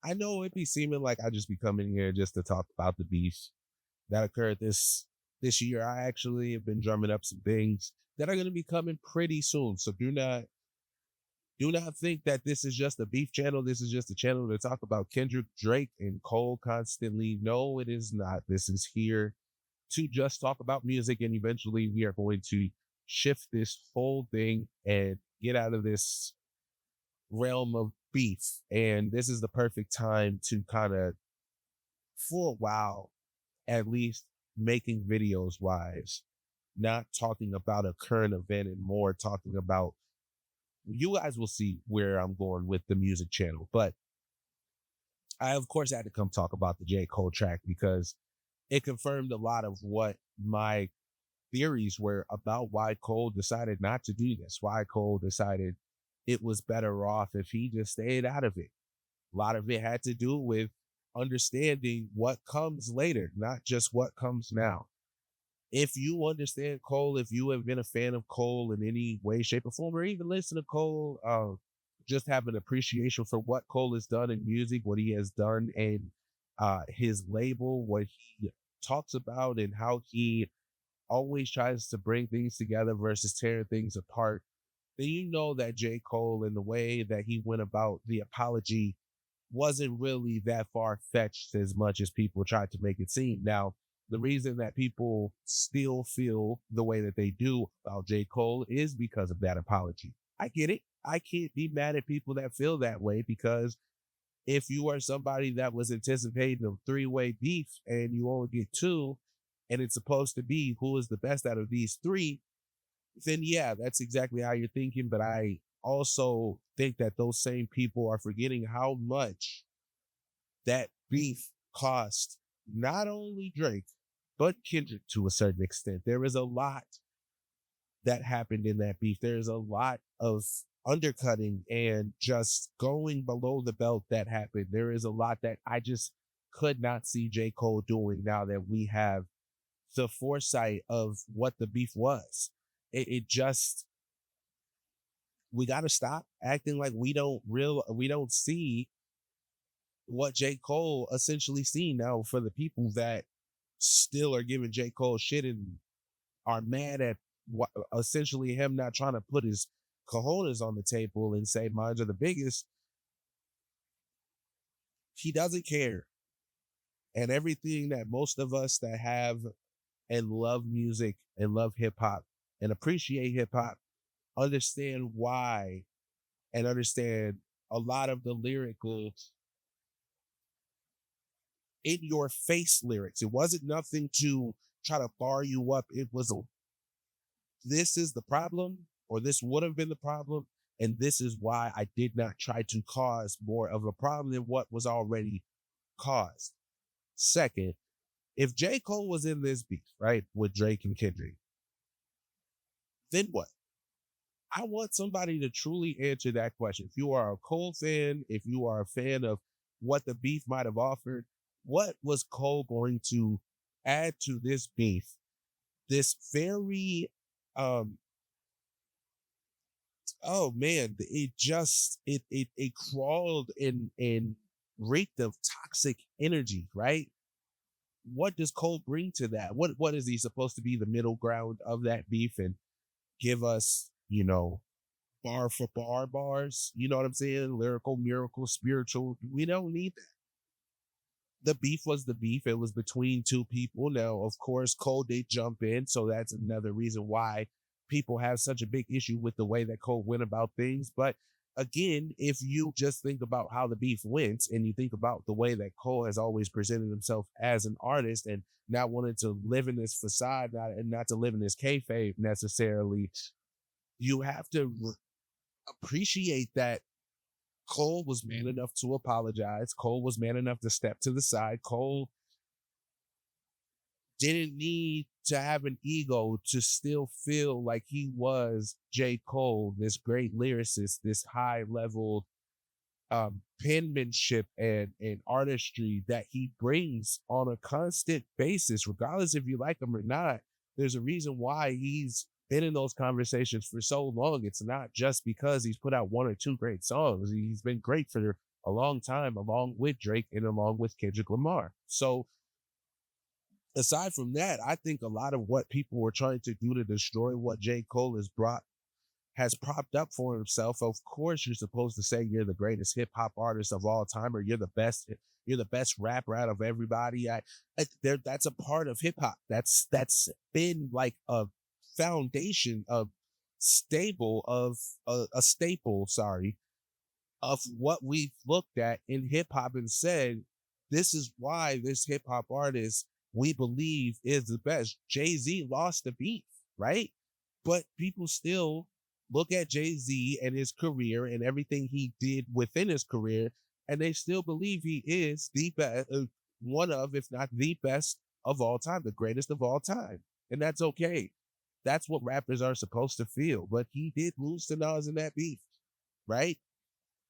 I know it be seeming like I just be coming here just to talk about the beef that occurred this year. I actually have been drumming up some things that are going to be coming pretty soon. So do not think that this is just a beef channel. This is just a channel to talk about Kendrick, Drake, and Cole constantly. No, it is not. This is here to just talk about music, and eventually we are going to shift this whole thing and get out of this realm of beef. And this is the perfect time to kind of, for a while, at least making videos wise, not talking about a current event and more talking about, you guys will see where I'm going with the music channel. But I, of course, had to come talk about the J. Cole track because it confirmed a lot of what my theories were about why Cole decided not to do this, why Cole decided it was better off if he just stayed out of it. A lot of it had to do with understanding what comes later, not just what comes now. If you understand Cole, if you have been a fan of Cole in any way, shape, or form, or even listen to Cole, just have an appreciation for what Cole has done in music, what he has done in his label, what he talks about, and how he always tries to bring things together versus tearing things apart, then you know that J. Cole and the way that he went about the apology wasn't really that far fetched as much as people tried to make it seem. Now, the reason that people still feel the way that they do about J. Cole is because of that apology. I get it. I can't be mad at people that feel that way because if you are somebody that was anticipating a three-way beef and you only get two, and it's supposed to be who is the best out of these three, then yeah, that's exactly how you're thinking. But I also think that those same people are forgetting how much that beef cost not only Drake, but Kendrick to a certain extent. There is a lot that happened in that beef. There's a lot of undercutting and just going below the belt that happened. There is a lot that I just could not see J. Cole doing now that we have the foresight of what the beef was. It just, we got to stop acting like we don't see what J. Cole essentially seen. Now for the people that still are giving J. Cole shit and are mad at what essentially him not trying to put his cojones on the table and say mines are the biggest, he doesn't care. And everything that most of us that have and love music and love hip hop and appreciate hip hop understand why and understand a lot of the lyrical in your face lyrics. It wasn't nothing to try to bar you up. It was a, this is the problem, or this would have been the problem, and this is why I did not try to cause more of a problem than what was already caused. Second, if J. Cole was in this beef, right, with Drake and Kendrick, then what? I want somebody to truly answer that question. If you are a Cole fan, if you are a fan of what the beef might have offered, what was Cole going to add to this beef? This very, um, oh man, it just it crawled and reeked of toxic energy, right? What does Cole bring to that? What is he supposed to be the middle ground of that beef and give us, bar for bar bars? You know what I'm saying? Lyrical, miracle, spiritual. We don't need that. The beef was the beef. It was between two people. Now, of course, Cole did jump in, so that's another reason why people have such a big issue with the way that Cole went about things. But again, if you just think about how the beef went and you think about the way that Cole has always presented himself as an artist and not wanting to live in this facade and not to live in this kayfabe necessarily, you have to appreciate that Cole was man enough to apologize. Cole was man enough to step to the side. Cole didn't need to have an ego to still feel like he was J. Cole, this great lyricist, this high level penmanship and artistry that he brings on a constant basis, regardless if you like him or not. There's a reason why he's been in those conversations for so long. It's not just because he's put out one or two great songs. He's been great for a long time, along with Drake and along with Kendrick Lamar. So aside from that, I think a lot of what people were trying to do to destroy what J. Cole has propped up for himself. Of course, you're supposed to say you're the greatest hip hop artist of all time, or you're the best rapper out of everybody. That's a part of hip hop. That's been like a foundation of stable of a staple, sorry, of what we've looked at in hip hop and said, this is why this hip hop artist we believe is the best. Jay-Z lost the beef, right? But people still look at Jay-Z and his career and everything he did within his career, and they still believe he is the best, one of, if not the best of all time, the greatest of all time. And that's okay. That's what rappers are supposed to feel. But he did lose to Nas in that beef, right?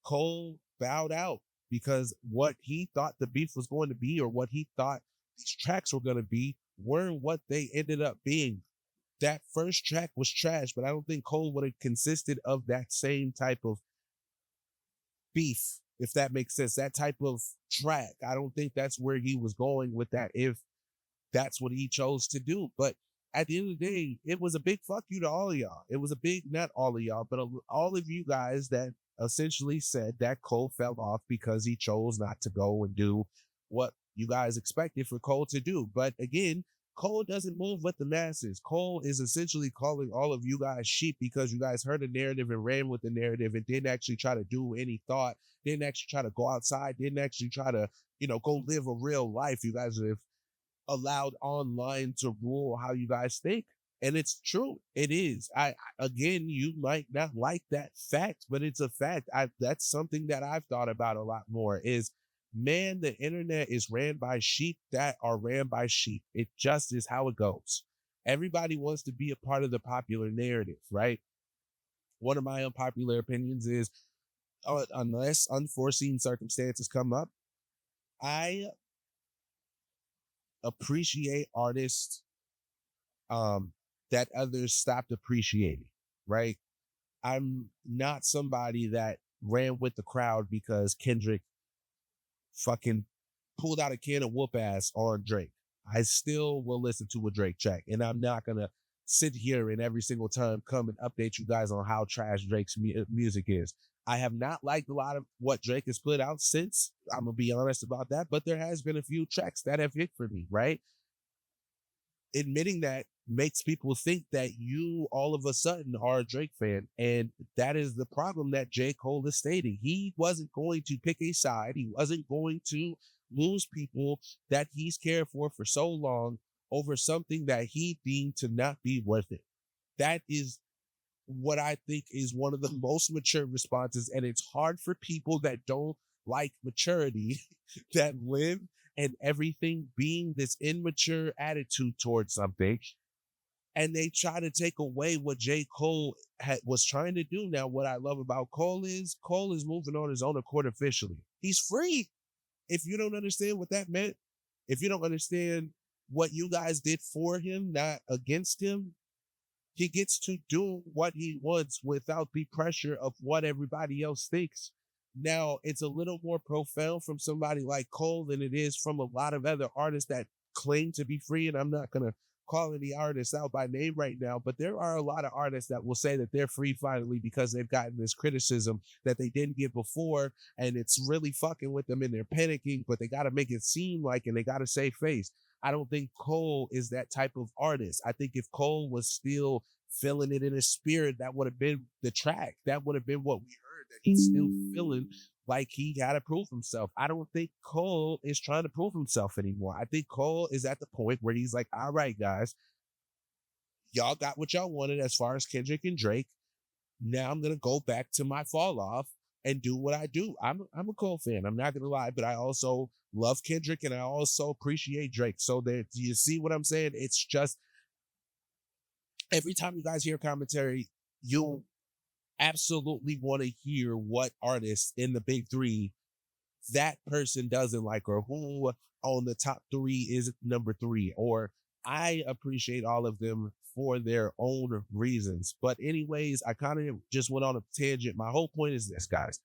Cole bowed out because what he thought the beef was going to be, or what he thought these tracks were going to be, weren't what they ended up being. That first track was trash, but I don't think Cole would have consisted of that same type of beef, if that makes sense. That type of track. I don't think that's where he was going with that, if that's what he chose to do. But at the end of the day, it was a big fuck you to all of y'all. It was a big, not all of y'all, but all of you guys that essentially said that Cole fell off because he chose not to go and do what you guys expected for Cole to do. But again, Cole doesn't move with the masses. Cole is essentially calling all of you guys sheep because you guys heard a narrative and ran with the narrative and didn't actually try to do any thought, didn't actually try to go outside, didn't actually try to, go live a real life. You guys have allowed online to rule how you guys think. And it's true. It is. Again, you might not like that fact, but it's a fact. That's something that I've thought about a lot more is, man, the internet is ran by sheep that are ran by sheep. It just is how it goes. Everybody wants to be a part of the popular narrative, right? One of my unpopular opinions is, unless unforeseen circumstances come up, I appreciate artists that others stopped appreciating, right? I'm not somebody that ran with the crowd because Kendrick fucking pulled out a can of whoop ass on Drake. I still will listen to a Drake track, and I'm not gonna sit here and every single time come and update you guys on how trash Drake's music is. I have not liked a lot of what Drake has put out since. I'm gonna be honest about that, but there has been a few tracks that have hit for me, right? Admitting that makes people think that you all of a sudden are a Drake fan. And that is the problem that J. Cole is stating. He wasn't going to pick a side. He wasn't going to lose people that he's cared for so long over something that he deemed to not be worth it. That is what I think is one of the most mature responses. And it's hard for people that don't like maturity that live and everything being this immature attitude towards something. And they try to take away what J. Cole was trying to do. Now, what I love about Cole is moving on his own accord officially. He's free. If you don't understand what that meant, if you don't understand what you guys did for him, not against him, he gets to do what he wants without the pressure of what everybody else thinks. Now, it's a little more profound from somebody like Cole than it is from a lot of other artists that claim to be free. And I'm not going to call any artists out by name right now, but there are a lot of artists that will say that they're free finally because they've gotten this criticism that they didn't get before. And it's really fucking with them and they're panicking, but they got to make it seem like, and they got to save face. I don't think Cole is that type of artist. I think if Cole was still feeling it in his spirit, that would have been the track. That would have been what we heard, that he's still feeling like he got to prove himself. I don't think Cole is trying to prove himself anymore. I think Cole is at the point where he's like, all right, guys, y'all got what y'all wanted as far as Kendrick and Drake. Now I'm going to go back to my fall off and do what I do. I'm a Cole fan. I'm not going to lie, but I also love Kendrick and I also appreciate Drake. So there, do you see what I'm saying? It's just every time you guys hear commentary, you'll absolutely want to hear what artists in the big three that person doesn't like, or who on the top three is number three, or I appreciate all of them for their own reasons. But anyways, I kind of just went on a tangent. My whole point is this, guys.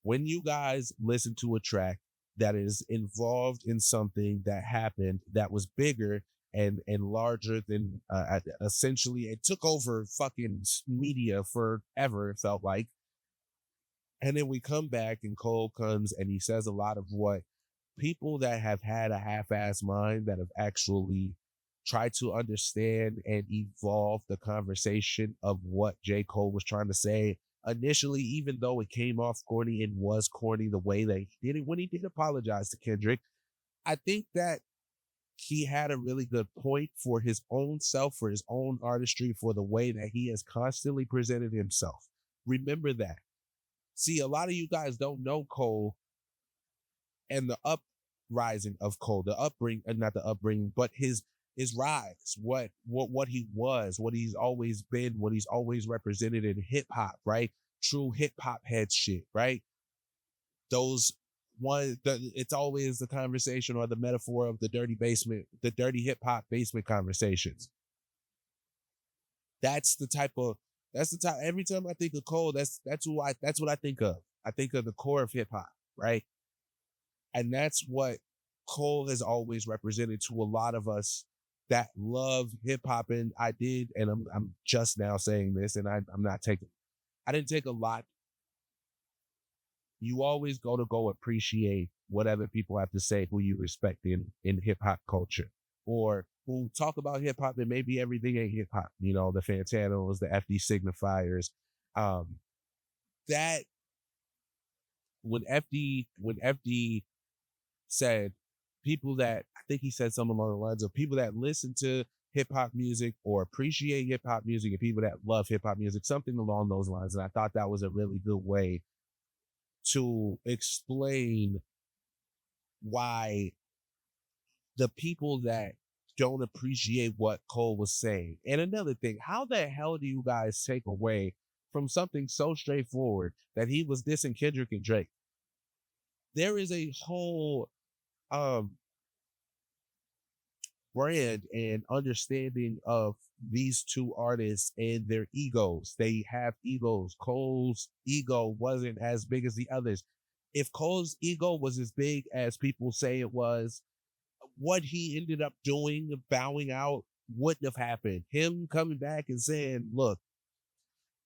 When you guys listen to a track that is involved in something that happened that was bigger and larger than essentially it took over fucking media forever, it felt like. And then we come back and Cole comes and he says a lot of what people that have had a half-ass mind that have actually tried to understand and evolve the conversation of what J. Cole was trying to say initially, even though it came off corny and was corny the way that he did it when he did apologize to Kendrick. I think that he had a really good point for his own self, for his own artistry, for the way that he has constantly presented himself. Remember that. See, a lot of you guys don't know Cole and the uprising of Cole, the upbringing, not the upbringing, but his rise, what he was, what he's always been, what he's always represented in hip hop, right? True hip hop head shit, right? Those it's always the conversation or the metaphor of the dirty basement, the dirty hip hop basement conversations. That's the type of every time I think of Cole, that's what I think of. I think of the core of hip hop, right? And that's what Cole has always represented to a lot of us that love hip hop. And I did, and I'm just now saying this, and I didn't take a lot. You always go appreciate what other people have to say who you respect in hip hop culture, or who talk about hip hop and maybe everything ain't hip hop, you know, the Fantanos, the FD signifiers. That when FD said people that, I think he said something along the lines of people that listen to hip hop music or appreciate hip hop music and people that love hip hop music, something along those lines. And I thought that was a really good way to explain why the people that don't appreciate what Cole was saying. And another thing, how the hell do you guys take away from something so straightforward that he was dissing Kendrick and Drake? There is a whole brand and understanding of these two artists and their egos. They have egos. Cole's ego wasn't as big as the others. If Cole's ego was as big as people say it was, what he ended up doing, bowing out, wouldn't have happened. Him coming back and saying, look,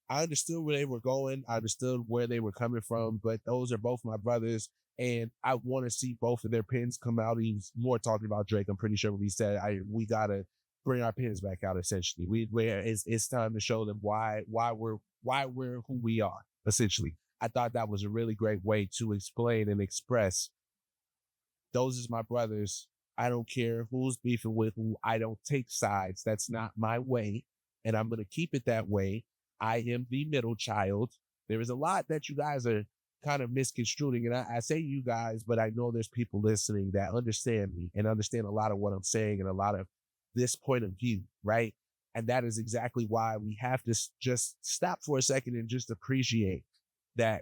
I understood where they were going. I understood where they were coming from, but those are both my brothers. And I want to see both of their pens come out. He's more talking about Drake. I'm pretty sure what he said. We gotta bring our pens back out. Essentially, it's time to show them why we're who we are. Essentially, I thought that was a really great way to explain and express. Those is my brothers. I don't care who's beefing with who. I don't take sides. That's not my way, and I'm gonna keep it that way. I am the middle child. There is a lot that you guys are kind of misconstruing. And I say you guys, but I know there's people listening that understand me and understand a lot of what I'm saying and a lot of this point of view, right? And that is exactly why we have to just stop for a second and just appreciate that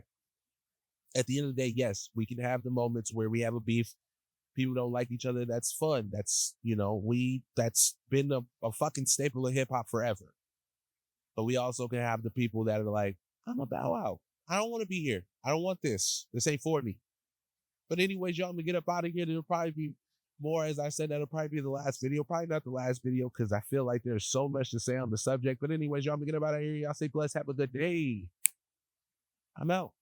at the end of the day, yes, we can have the moments where we have a beef. People don't like each other. That's fun. That's, that's been a fucking staple of hip hop forever. But we also can have the people that are like, I'm a bow out. I don't want to be here. I don't want this. This ain't for me. But anyways, y'all, I'm gonna get up out of here. There'll probably be more, as I said, that'll probably be the last video. Probably not the last video because I feel like there's so much to say on the subject. But anyways, y'all, I'm gonna get up out of here. Y'all stay blessed. Have a good day. I'm out.